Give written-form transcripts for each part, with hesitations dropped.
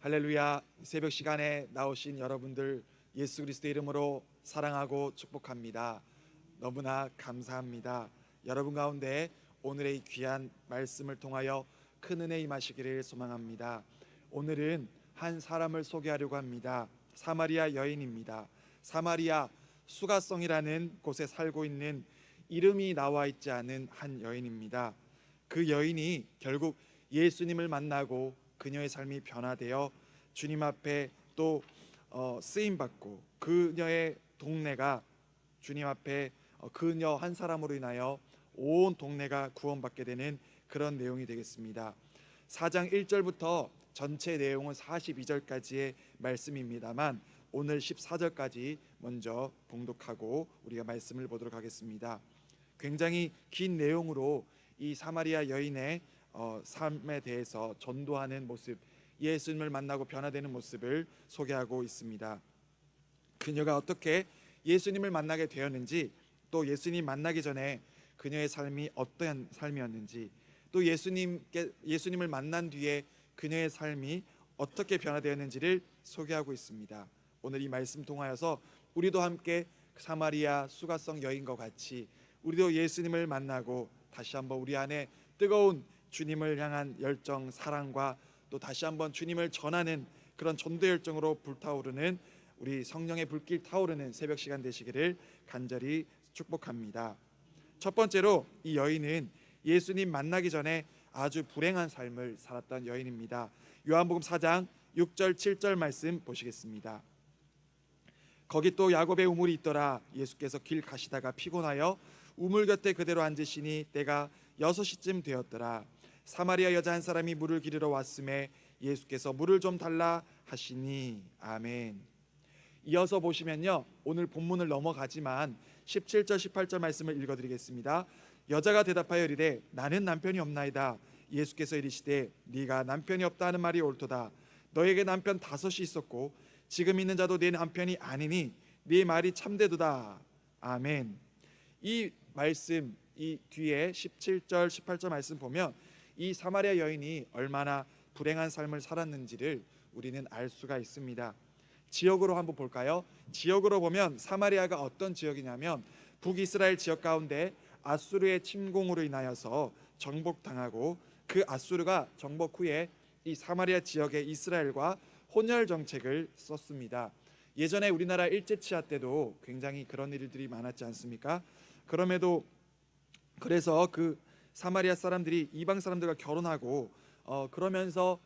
할렐루야. 새벽 시간에 나오신 여러분들 예수 그리스도의 이름으로 사랑하고 축복합니다. 너무나 감사합니다. 여러분 가운데 오늘의 이 귀한 말씀을 통하여 큰 은혜 임하시기를 소망합니다. 오늘은 한 사람을 소개하려고 합니다. 사마리아 여인입니다. 사마리아 수가성이라는 곳에 살고 있는 이름이 나와 있지 않은 한 여인입니다. 그 여인이 결국 예수님을 만나고 그녀의 삶이 변화되어 주님 앞에 또 쓰임받고 그녀의 동네가 주님 앞에 그녀 한 사람으로 인하여 온 동네가 구원받게 되는 그런 내용이 되겠습니다. 4장 1절부터 전체 내용은 42절까지의 말씀입니다만 오늘 14절까지 먼저 봉독하고 우리가 말씀을 보도록 하겠습니다. 굉장히 긴 내용으로 이 사마리아 여인의 삶에 대해서 전도하는 모습, 예수님을 만나고 변화되는 모습을 소개하고 있습니다. 그녀가 어떻게 예수님을 만나게 되었는지, 또 예수님 만나기 전에 그녀의 삶이 어떠한 삶이었는지, 또 예수님을 만난 뒤에 그녀의 삶이 어떻게 변화되었는지를 소개하고 있습니다. 오늘 이 말씀 통하여서 우리도 함께 사마리아 수가성 여인과 같이 우리도 예수님을 만나고 다시 한번 우리 안에 뜨거운 주님을 향한 열정, 사랑과 또 다시 한번 주님을 전하는 그런 전도 열정으로 불타오르는 우리 성령의 불길 타오르는 새벽 시간 되시기를 간절히 축복합니다. 첫 번째로 이 여인은 예수님 만나기 전에 아주 불행한 삶을 살았던 여인입니다. 요한복음 4장 6절 7절 말씀 보시겠습니다. 거기 또 야곱의 우물이 있더라. 예수께서 길 가시다가 피곤하여 우물 곁에 그대로 앉으시니 때가 6시쯤 되었더라. 사마리아 여자 한 사람이 물을 기르러 왔음에 예수께서 물을 좀 달라 하시니. 아멘. 이어서 보시면요, 오늘 본문을 넘어가지만 17절 18절 말씀을 읽어드리겠습니다. 여자가 대답하여 이르되 나는 남편이 없나이다. 예수께서 이르시되 네가 남편이 없다 하는 말이 옳도다. 너에게 남편 5이 있었고 지금 있는 자도 네 남편이 아니니 네 말이 참되도다. 아멘. 이 말씀, 이 뒤에 17절 18절 말씀 보면 이 사마리아 여인이 얼마나 불행한 삶을 살았는지를 우리는 알 수가 있습니다. 지역으로 한번 볼까요? 지역으로 보면 사마리아가 어떤 지역이냐면 북이스라엘 지역 가운데 아수르의 침공으로 인하여서 정복당하고 그 아수르가 정복 후에 이 사마리아 지역의 이스라엘과 혼혈 정책을 썼습니다. 예전에 우리나라 일제치하 때도 굉장히 그런 일들이 많았지 않습니까? 그래서 그 사마리아 사람들이 이방 사람들과 결혼하고 그러면서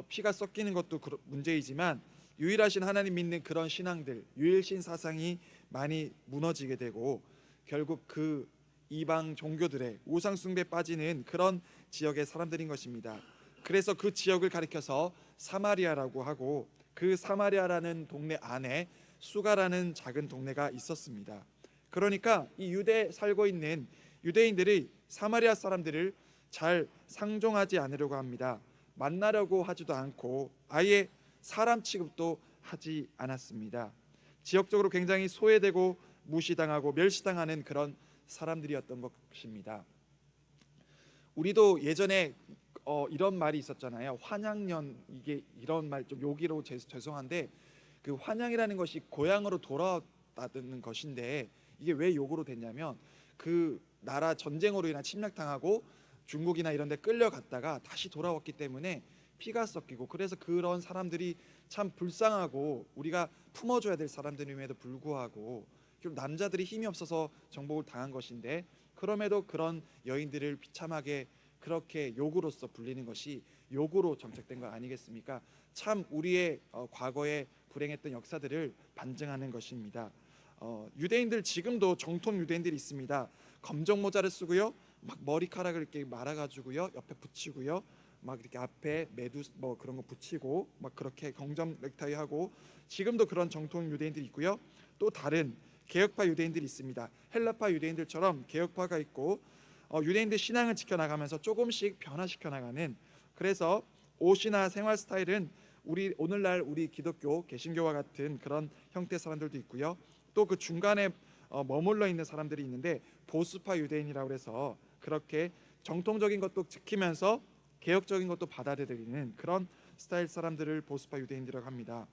피가 섞이는 것도 문제이지만 유일하신 하나님 믿는 그런 신앙들, 유일신 사상이 많이 무너지게 되고 결국 그 이방 종교들의 우상 숭배에 빠지는 그런 지역의 사람들인 것입니다. 그래서 그 지역을 가리켜서 사마리아라고 하고 그 사마리아라는 동네 안에 수가라는 작은 동네가 있었습니다. 그러니까 이 유대에 살고 있는 유대인들이 사마리아 사람들을 잘 상종하지 않으려고 합니다. 만나려고 하지도 않고 아예 사람 취급도 하지 않았습니다. 지역적으로 굉장히 소외되고 무시당하고 멸시당하는 그런 사람들이었던 것입니다. 우리도 예전에 이런 말이 있었잖아요. 환양년, 이게 이런 말 좀 욕이로 죄송한데 그 환양이라는 것이 고향으로 돌아왔다는 것인데 이게 왜 욕으로 됐냐면 그 나라 전쟁으로 인한 침략당하고 중국이나 이런 데 끌려갔다가 다시 돌아왔기 때문에 피가 섞이고 그래서 그런 사람들이 참 불쌍하고 우리가 품어줘야 될 사람들임에도 불구하고 남자들이 힘이 없어서 정복을 당한 것인데 그럼에도 그런 여인들을 비참하게 그렇게 욕으로서 불리는 것이 욕으로 정책된 거 아니겠습니까? 참 우리의 과거에 불행했던 역사들을 반증하는 것입니다. 유대인들 지금도 정통 유대인들이 있습니다. 검정 모자를 쓰고요, 막 머리카락을 이렇게 말아가지고요, 옆에 붙이고요, 막 이렇게 앞에 메두 뭐 그런 거 붙이고 막 그렇게 경점 넥타이 하고 지금도 그런 정통 유대인들이 있고요. 또 다른 개혁파 유대인들이 있습니다. 헬라파 유대인들처럼 개혁파가 있고 유대인들 신앙을 지켜나가면서 조금씩 변화시켜 나가는, 그래서 옷이나 생활 스타일은 오늘날 우리 기독교 개신교와 같은 그런 형태의 사람들도 있고요. 또 그 중간에 머물러 있는 사람들이 있는데 보수파 유대인이라고 해서 그렇게 정통적인 것도 지키면서 개혁적인 것도 받아들이는 그런 스타일 사람들을 보스파 유대인이라고 합니다.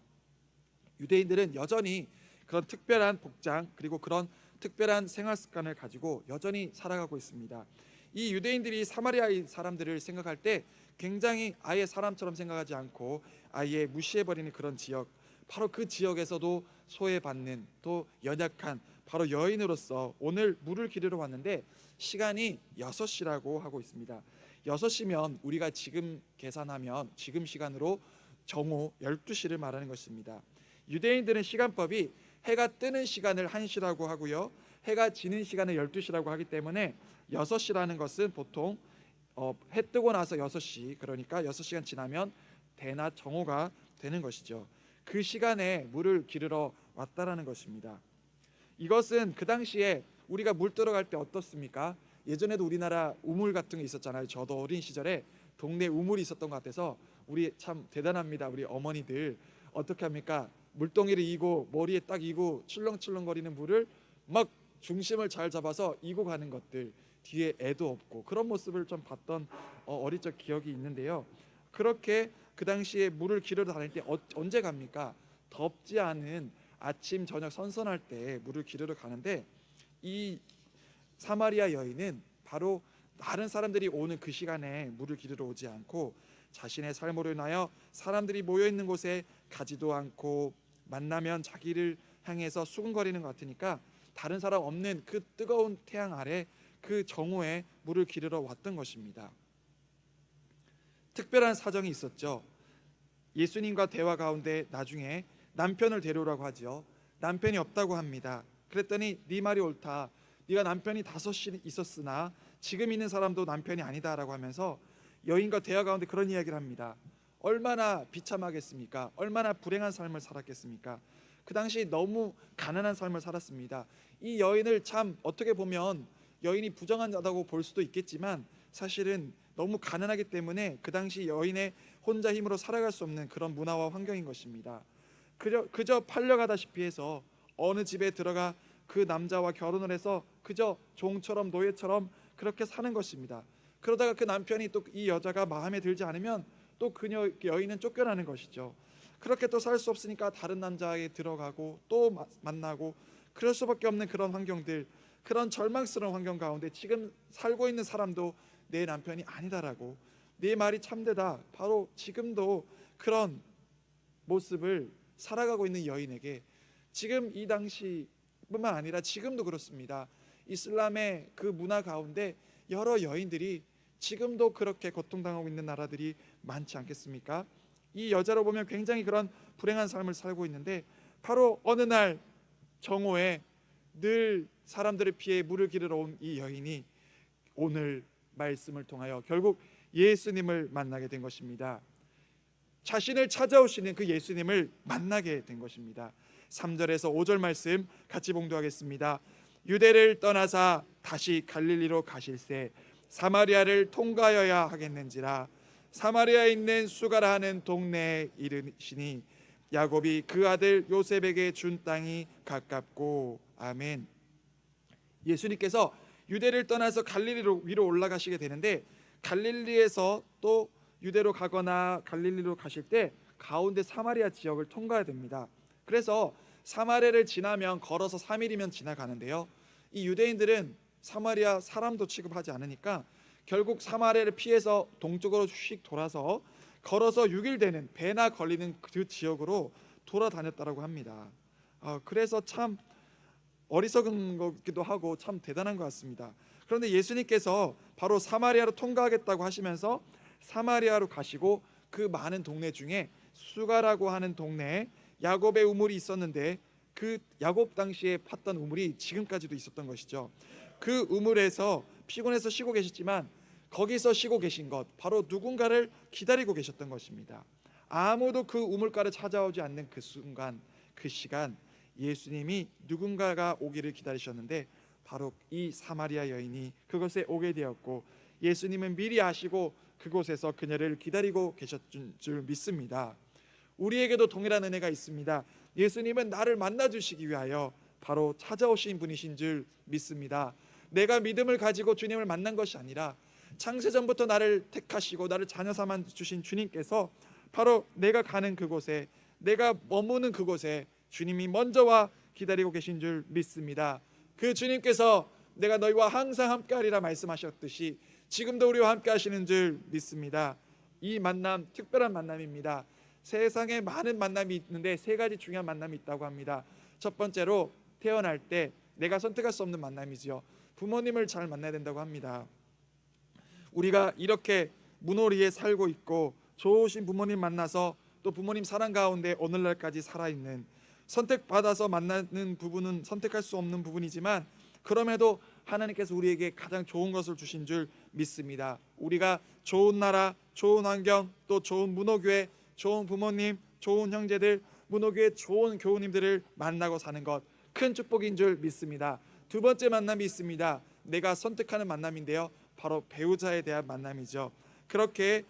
유대인들은 여전히 그런 특별한 복장 그리고 그런 특별한 생활 습관을 가지고 여전히 살아가고 있습니다. 이 유대인들이 사마리아의 사람들을 생각할 때 굉장히 아예 사람처럼 생각하지 않고 아예 무시해버리는 그런 지역, 바로 그 지역에서도 소외받는 또 연약한 바로 여인으로서 오늘 물을 기르러 왔는데 시간이 6시라고 하고 있습니다. 6시면 우리가 지금 계산하면 지금 시간으로 정오 12시를 말하는 것입니다. 유대인들은 시간법이 해가 뜨는 시간을 1시라고 하고요, 해가 지는 시간을 12시라고 하기 때문에 6시라는 것은 보통 해 뜨고 나서 6시, 그러니까 6시간 지나면 대낮 정오가 되는 것이죠. 그 시간에 물을 기르러 왔다라는 것입니다. 이것은 그 당시에 우리가 물 들어갈 때 어떻습니까? 예전에도 우리나라 우물 같은 게 있었잖아요. 저도 어린 시절에 동네 우물이 있었던 것 같아서 우리 참 대단합니다. 우리 어머니들 어떻게 합니까? 물동이를 이고 머리에 딱 이고 출렁출렁거리는 물을 막 중심을 잘 잡아서 이고 가는 것들, 뒤에 애도 없고 그런 모습을 좀 봤던 어릴 적 기억이 있는데요. 그렇게 그 당시에 물을 기르러 다닐 때 언제 갑니까? 덥지 않은 아침 저녁 선선할 때 물을 기르러 가는데 이 사마리아 여인은 바로 다른 사람들이 오는 그 시간에 물을 기르러 오지 않고 자신의 삶으로 인하여 사람들이 모여 있는 곳에 가지도 않고 만나면 자기를 향해서 수군거리는 것 같으니까 다른 사람 없는 그 뜨거운 태양 아래 그 정오에 물을 기르러 왔던 것입니다. 특별한 사정이 있었죠. 예수님과 대화 가운데 나중에 남편을 데려오라고 하죠. 남편이 없다고 합니다. 그랬더니 네 말이 옳다. 네가 남편이 5이 있었으나 지금 있는 사람도 남편이 아니다라고 하면서 여인과 대화 가운데 그런 이야기를 합니다. 얼마나 비참하겠습니까? 얼마나 불행한 삶을 살았겠습니까? 그 당시 너무 가난한 삶을 살았습니다. 이 여인을 참 어떻게 보면 여인이 부정하다고 볼 수도 있겠지만 사실은 너무 가난하기 때문에 그 당시 여인의 혼자 힘으로 살아갈 수 없는 그런 문화와 환경인 것입니다. 그저 팔려가다시피 해서 어느 집에 들어가 그 남자와 결혼을 해서 그저 종처럼 노예처럼 그렇게 사는 것입니다. 그러다가 그 남편이 또 이 여자가 마음에 들지 않으면 또 그녀 여인은 쫓겨나는 것이죠. 그렇게 또 살 수 없으니까 다른 남자에 들어가고 또 만나고 그럴 수밖에 없는 그런 환경들, 그런 절망스러운 환경 가운데 지금 살고 있는 사람도 내 남편이 아니다라고, 내 말이 참되다, 바로 지금도 그런 모습을 살아가고 있는 여인에게 지금 이 당시뿐만 아니라 지금도 그렇습니다. 이슬람의 그 문화 가운데 여러 여인들이 지금도 그렇게 고통당하고 있는 나라들이 많지 않겠습니까? 이 여자로 보면 굉장히 그런 불행한 삶을 살고 있는데 바로 어느 날 정오에 늘 사람들을 피해 물을 기르러 온 이 여인이 오늘 말씀을 통하여 결국 예수님을 만나게 된 것입니다. 자신을 찾아오시는 그 예수님을 만나게 된 것입니다. 3절에서 5절 말씀 같이 봉독하겠습니다. 유대를 떠나사 다시 갈릴리로 가실새 사마리아를 통과하여야 하겠는지라. 사마리아에 있는 수가라 하는 동네에 이르시니 야곱이 그 아들 요셉에게 준 땅이 가깝고. 아멘. 예수님께서 유대를 떠나서 갈릴리로 위로 올라가시게 되는데 갈릴리에서 또 유대로 가거나 갈릴리로 가실 때 가운데 사마리아 지역을 통과해야 됩니다. 그래서 사마리아를 지나면 걸어서 3일이면 지나가는데요, 이 유대인들은 사마리아 사람도 취급하지 않으니까 결국 사마리아를 피해서 동쪽으로 휙 돌아서 걸어서 6일 되는 배나 걸리는 그 지역으로 돌아다녔다고 합니다. 그래서 참 어리석은 것기도 하고 참 대단한 것 같습니다. 그런데 예수님께서 바로 사마리아로 통과하겠다고 하시면서 사마리아로 가시고 그 많은 동네 중에 수가라고 하는 동네에 야곱의 우물이 있었는데 그 야곱 당시에 팠던 우물이 지금까지도 있었던 것이죠. 그 우물에서 피곤해서 쉬고 계셨지만 거기서 쉬고 계신 것 바로 누군가를 기다리고 계셨던 것입니다. 아무도 그 우물가를 찾아오지 않는 그 순간, 그 시간 예수님이 누군가가 오기를 기다리셨는데 바로 이 사마리아 여인이 그곳에 오게 되었고 예수님은 미리 아시고 그곳에서 그녀를 기다리고 계셨던 줄 믿습니다. 우리에게도 동일한 은혜가 있습니다. 예수님은 나를 만나주시기 위하여 바로 찾아오신 분이신 줄 믿습니다. 내가 믿음을 가지고 주님을 만난 것이 아니라 창세전부터 나를 택하시고 나를 자녀 삼아 주신 주님께서 바로 내가 가는 그곳에, 내가 머무는 그곳에 주님이 먼저 와 기다리고 계신 줄 믿습니다. 그 주님께서 내가 너희와 항상 함께하리라 말씀하셨듯이 지금도 우리와 함께 하시는 줄 믿습니다. 이 만남 특별한 만남입니다. 세상에 많은 만남이 있는데 세 가지 중요한 만남이 있다고 합니다. 첫 번째로 태어날 때 내가 선택할 수 없는 만남이지요. 부모님을 잘 만나야 된다고 합니다. 우리가 이렇게 문호리에 살고 있고 좋으신 부모님 만나서 또 부모님 사랑 가운데 오늘날까지 살아있는, 선택받아서 만나는 부분은 선택할 수 없는 부분이지만 그럼에도 하나님께서 우리에게 가장 좋은 것을 주신 줄 믿습니다. 우리가 좋은 나라, 좋은 환경, 또 좋은 문호교회, 좋은 부모님, 좋은 형제들, 문호교회 좋은 교우님들을 만나고 사는 것, 큰 축복인 줄 믿습니다. 두 번째 만남이 있습니다. 내가 선택하는 만남인데요, 바로 배우자에 대한 만남이죠. 그렇게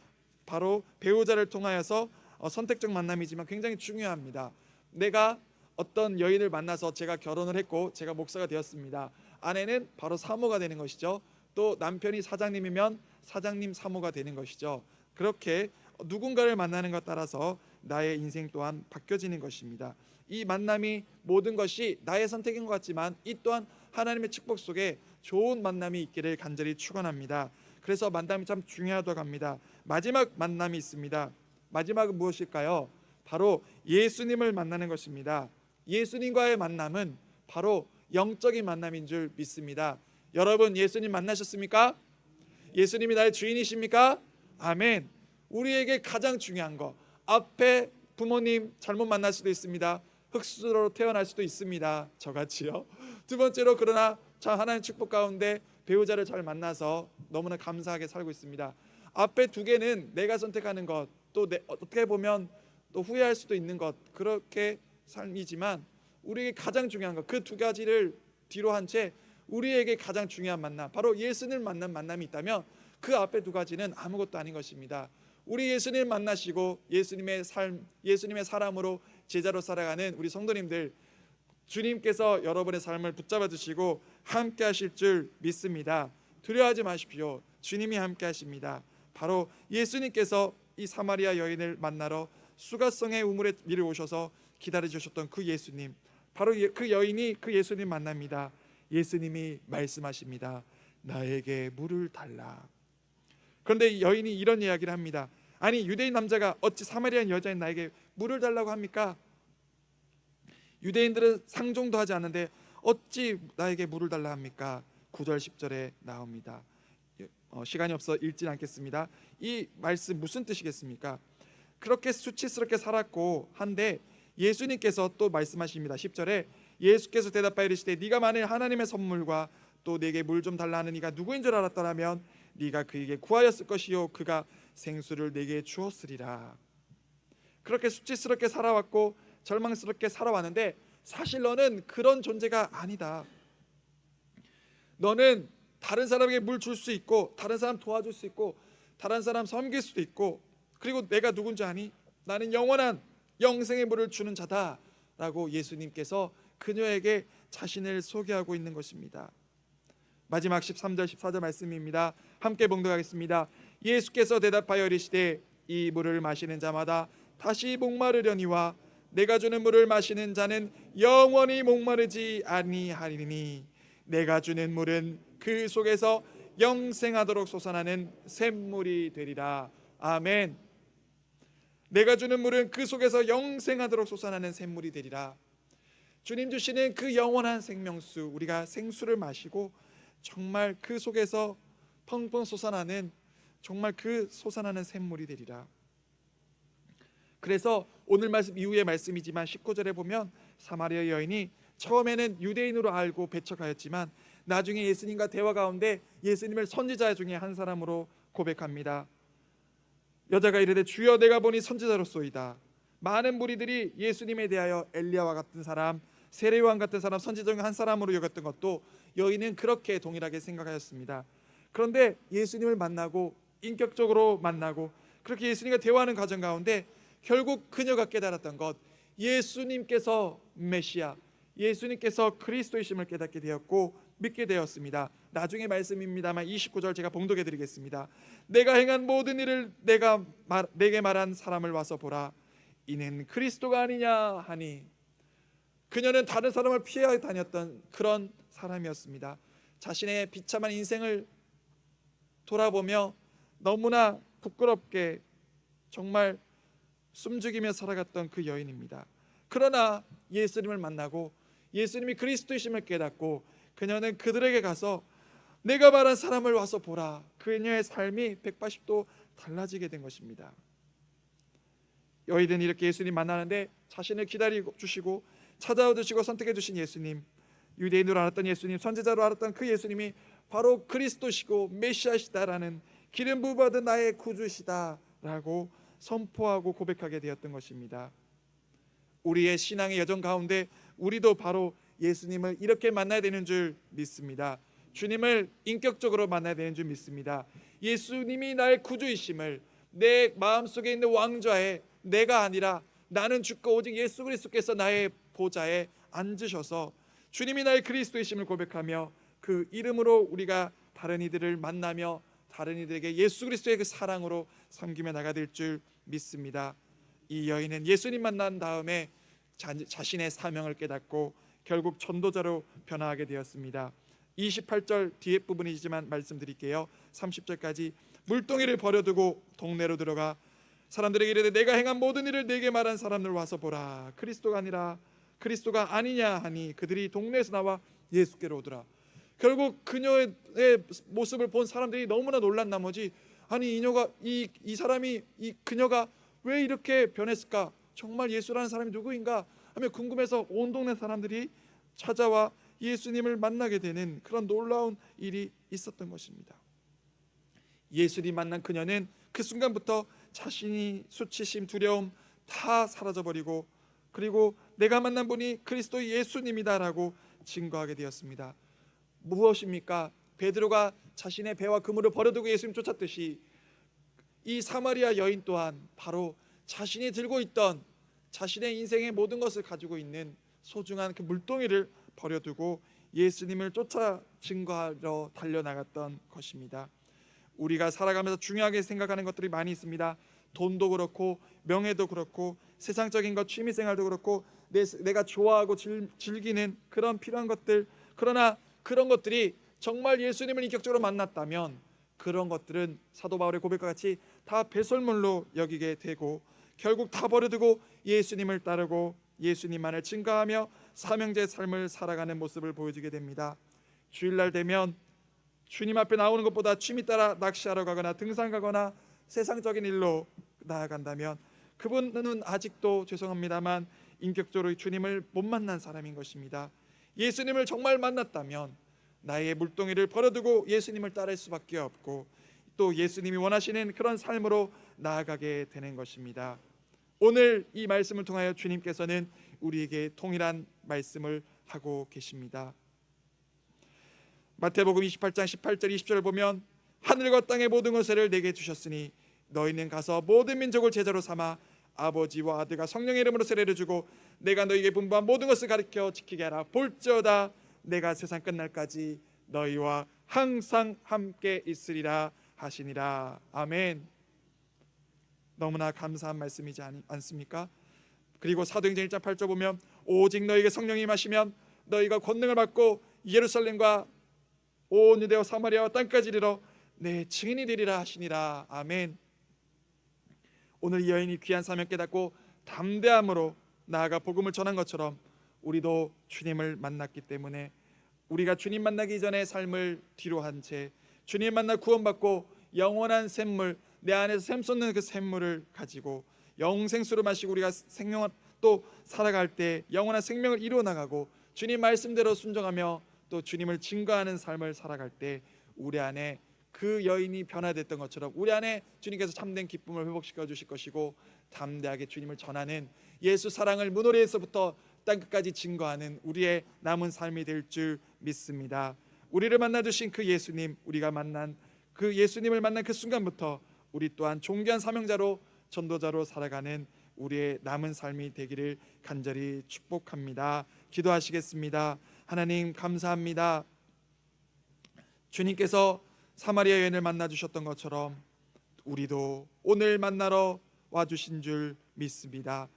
바로 배우자를 통하여서 선택적 만남이지만 굉장히 중요합니다. 내가 어떤 여인을 만나서 제가 결혼을 했고 제가 목사가 되었습니다. 아내는 바로 사모가 되는 것이죠. 또 남편이 사장님이면 사장님 사모가 되는 것이죠. 그렇게 누군가를 만나는 것 따라서 나의 인생 또한 바뀌어지는 것입니다. 이 만남이 모든 것이 나의 선택인 것 같지만 이 또한 하나님의 축복 속에 좋은 만남이 있기를 간절히 축원합니다. 그래서 만남이 참 중요하다고 합니다. 마지막 만남이 있습니다. 마지막은 무엇일까요? 바로 예수님을 만나는 것입니다. 예수님과의 만남은 바로 영적인 만남인 줄 믿습니다. 여러분, 예수님 만나셨습니까? 예수님이 나의 주인이십니까? 아멘. 우리에게 가장 중요한 거, 앞에 부모님 잘못 만날 수도 있습니다. 흙수저로 태어날 수도 있습니다. 저같이요. 두 번째로, 그러나 참 하나님 축복 가운데 배우자를 잘 만나서 너무나 감사하게 살고 있습니다. 앞에 두 개는 내가 선택하는 것, 또 어떻게 보면 또 후회할 수도 있는 것, 그렇게 삶이지만 우리에게 가장 중요한 것, 그 두 가지를 뒤로 한 채 우리에게 가장 중요한 만남, 바로 예수님을 만난 만남이 있다면 그 앞에 두 가지는 아무것도 아닌 것입니다. 우리 예수님을 만나시고 예수님의 삶, 예수님의 사람으로 제자로 살아가는 우리 성도님들, 주님께서 여러분의 삶을 붙잡아 주시고 함께 하실 줄 믿습니다. 두려워하지 마십시오. 주님이 함께 하십니다. 바로 예수님께서 이 사마리아 여인을 만나러 수가성의 우물에 미리 오셔서 기다려 주셨던 그 예수님, 바로 그 여인이 그 예수님 만납니다. 예수님이 말씀하십니다. 나에게 물을 달라. 그런데 이 여인이 이런 이야기를 합니다. 아니, 유대인 남자가 어찌 사마리아 여자인 나에게 물을 달라고 합니까? 유대인들은 상종도 하지 않는데 어찌 나에게 물을 달라 합니까? 9절 10절에 나옵니다. 시간이 없어 읽지 않겠습니다. 이 말씀 무슨 뜻이겠습니까? 그렇게 수치스럽게 살았고 한데 예수님께서 또 말씀하십니다. 10절에 예수께서 대답하여 이르시되 네가 만일 하나님의 선물과 또 내게 물 좀 달라 하는 이가 누구인 줄 알았더라면 네가 그에게 구하였을 것이요 그가 생수를 내게 주었으리라. 그렇게 수치스럽게 살아왔고 절망스럽게 살아왔는데 사실 너는 그런 존재가 아니다. 너는 다른 사람에게 물 줄 수 있고 다른 사람 도와줄 수 있고 다른 사람 섬길 수도 있고, 그리고 내가 누군지 아니? 나는 영원한 영생의 물을 주는 자다 라고 예수님께서 그녀에게 자신을 소개하고 있는 것입니다. 마지막 13절 14절 말씀입니다. 함께 봉독하겠습니다. 예수께서 대답하여 이르시되 이 물을 마시는 자마다 다시 목마르려니와 내가 주는 물을 마시는 자는 영원히 목마르지 아니하리니 내가 주는 물은 그 속에서 영생하도록 솟아나는 샘물이 되리라. 아멘. 내가 주는 물은 그 속에서 영생하도록 솟아나는 샘물이 되리라. 주님 주시는 그 영원한 생명수, 우리가 생수를 마시고 정말 그 속에서 펑펑 솟아나는, 정말 그 솟아나는 샘물이 되리라. 그래서 오늘 말씀 이후의 말씀이지만 19절에 보면 사마리아 여인이 처음에는 유대인으로 알고 배척하였지만 나중에 예수님과 대화 가운데 예수님을 선지자 중에 한 사람으로 고백합니다. 여자가 이르되 주여 내가 보니 선지자로소이다. 많은 무리들이 예수님에 대하여 엘리야와 같은 사람, 세례요한 같은 사람, 선지자 중 한 사람으로 여겼던 것도 여인은 그렇게 동일하게 생각하였습니다. 그런데 예수님을 만나고 인격적으로 만나고 그렇게 예수님과 대화하는 과정 가운데 결국 그녀가 깨달았던 것, 예수님께서 메시아, 예수님께서 그리스도이심을 깨닫게 되었고 믿게 되었습니다. 나중에 말씀입니다만 29절 제가 봉독해 드리겠습니다. 내가 행한 모든 일을 내게 말한 사람을 와서 보라. 이는 그리스도가 아니냐 하니, 그녀는 다른 사람을 피해 다녔던 그런 사람이었습니다. 자신의 비참한 인생을 돌아보며 너무나 부끄럽게 정말 숨죽이며 살아갔던 그 여인입니다. 그러나 예수님을 만나고 예수님이 그리스도이심을 깨닫고 그녀는 그들에게 가서 내가 말한 사람을 와서 보라. 그녀의 삶이 180도 달라지게 된 것입니다. 여인은 이렇게 예수님 만나는데 자신을 기다리고 주시고 찾아와 주시고 선택해 주신 예수님, 유대인으로 알았던 예수님, 선지자로 알았던 그 예수님이 바로 그리스도시고 메시아시다라는 기름 부음 받은 나의 구주시다라고 선포하고 고백하게 되었던 것입니다. 우리의 신앙의 여정 가운데 우리도 바로 예수님을 이렇게 만나야 되는 줄 믿습니다. 주님을 인격적으로 만나야 되는 줄 믿습니다. 예수님이 나의 구주이심을, 내 마음속에 있는 왕좌에 내가 아니라 나는 주가 오직 예수 그리스도께서 나의 보좌에 앉으셔서 주님이 나의 그리스도이심을 고백하며 그 이름으로 우리가 다른 이들을 만나며 다른 이들에게 예수 그리스도의 그 사랑으로 섬기며 나가야 될 줄 믿습니다. 이 여인은 예수님 만난 다음에 자신의 사명을 깨닫고 결국 전도자로 변화하게 되었습니다. 28절 뒤에 부분이지만 말씀드릴게요. 30절까지 물동이를 버려두고 동네로 들어가 사람들에게 이르되 내가 행한 모든 일을 내게 말한 사람을 와서 보라. 그리스도가 아니냐 하니 그들이 동네에서 나와 예수께로 오더라. 결국 그녀의 모습을 본 사람들이 너무나 놀란 나머지 아니 이 사람이 이 그녀가 왜 이렇게 변했을까? 정말 예수라는 사람이 누구인가 하며 궁금해서 온 동네 사람들이 찾아와 예수님을 만나게 되는 그런 놀라운 일이 있었던 것입니다. 예수님 만난 그녀는 그 순간부터 자신이 수치심, 두려움 다 사라져버리고 그리고 내가 만난 분이 그리스도 예수님이다라고 증거하게 되었습니다. 무엇입니까? 베드로가 자신의 배와 그물을 버려두고 예수님 쫓았듯이 이 사마리아 여인 또한 바로 자신이 들고 있던 자신의 인생의 모든 것을 가지고 있는 소중한 그 물동이를 버려두고 예수님을 쫓아 증거하러 달려나갔던 것입니다. 우리가 살아가면서 중요하게 생각하는 것들이 많이 있습니다. 돈도 그렇고 명예도 그렇고 세상적인 것, 취미생활도 그렇고 내가 좋아하고 즐기는 그런 필요한 것들, 그러나 그런 것들이 정말 예수님을 인격적으로 만났다면 그런 것들은 사도 바울의 고백과 같이 다 배설물로 여기게 되고 결국 다 버려두고 예수님을 따르고 예수님만을 증거하며 사명자의 삶을 살아가는 모습을 보여주게 됩니다. 주일날 되면 주님 앞에 나오는 것보다 취미 따라 낚시하러 가거나 등산 가거나 세상적인 일로 나아간다면 그분은 아직도 죄송합니다만 인격적으로 주님을 못 만난 사람인 것입니다. 예수님을 정말 만났다면 나의 물동이를 버려두고 예수님을 따를 수밖에 없고 또 예수님이 원하시는 그런 삶으로 나아가게 되는 것입니다. 오늘 이 말씀을 통하여 주님께서는 우리에게 동일한 말씀을 하고 계십니다. 마태복음 28장 18절 20절을 보면 하늘과 땅의 모든 것을 내게 주셨으니 너희는 가서 모든 민족을 제자로 삼아 아버지와 아들과 성령의 이름으로 세례를 주고 내가 너희에게 분부한 모든 것을 가르쳐 지키게 하라. 볼지어다 내가 세상 끝날까지 너희와 항상 함께 있으리라 하시니라. 아멘. 너무나 감사한 말씀이지 않습니까? 그리고 사도행전 1장 8절 보면 오직 너희에게 성령이 임하시면 너희가 권능을 받고 예루살렘과 온 유대와 사마리아와 땅까지 이르러 내 증인이 되리라 하시니라. 아멘. 오늘 이 여인이 귀한 사명 깨닫고 담대함으로 나아가 복음을 전한 것처럼 우리도 주님을 만났기 때문에 우리가 주님 만나기 전에 삶을 뒤로 한 채 주님 만나 구원받고 영원한 샘물, 내 안에서 샘솟는 그 샘물을 가지고 영생수로 마시고 우리가 생명을 또 살아갈 때 영원한 생명을 이루어 나가고 주님 말씀대로 순종하며 또 주님을 증거하는 삶을 살아갈 때 우리 안에 그 여인이 변화됐던 것처럼 우리 안에 주님께서 참된 기쁨을 회복시켜 주실 것이고 담대하게 주님을 전하는 예수 사랑을 문호리에서부터 땅끝까지 증거하는 우리의 남은 삶이 될 줄 믿습니다. 우리를 만나 주신 그 예수님, 우리가 만난 그 예수님을 만난 그 순간부터 우리 또한 존귀한 사명자로 전도자로 살아가는 우리의 남은 삶이 되기를 간절히 축복합니다. 기도하시겠습니다. 하나님 감사합니다. 주님께서 사마리아 여인을 만나 주셨던 것처럼 우리도 오늘 만나러 와주신 줄 믿습니다.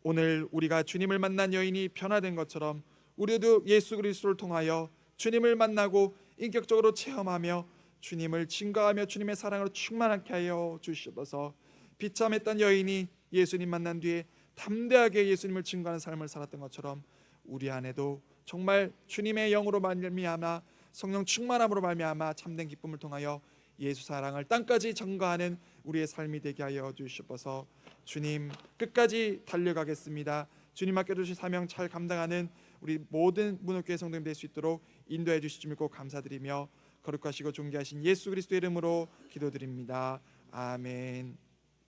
오늘 우리가 주님을 만난 여인이 변화된 것처럼 우리도 예수 그리스도를 통하여 주님을 만나고 인격적으로 체험하며 주님을 증거하며 주님의 사랑으로 충만하게 하여 주시옵소서. 비참했던 여인이 예수님 만난 뒤에 담대하게 예수님을 증거하는 삶을 살았던 것처럼 우리 안에도 정말 주님의 영으로 말미암아 성령 충만함으로 말미암아 참된 기쁨을 통하여 예수 사랑을 땅까지 전가하는 우리의 삶이 되게 하여 주시옵소서. 주님, 끝까지 달려가겠습니다. 주님 맡겨주신 사명 잘 감당하는 우리 모든 문옥교회 성도님 될 수 있도록 인도해 주실 줄 믿고 감사드리며 거룩하시고 존귀하신 예수 그리스도의 이름으로 기도드립니다. 아멘.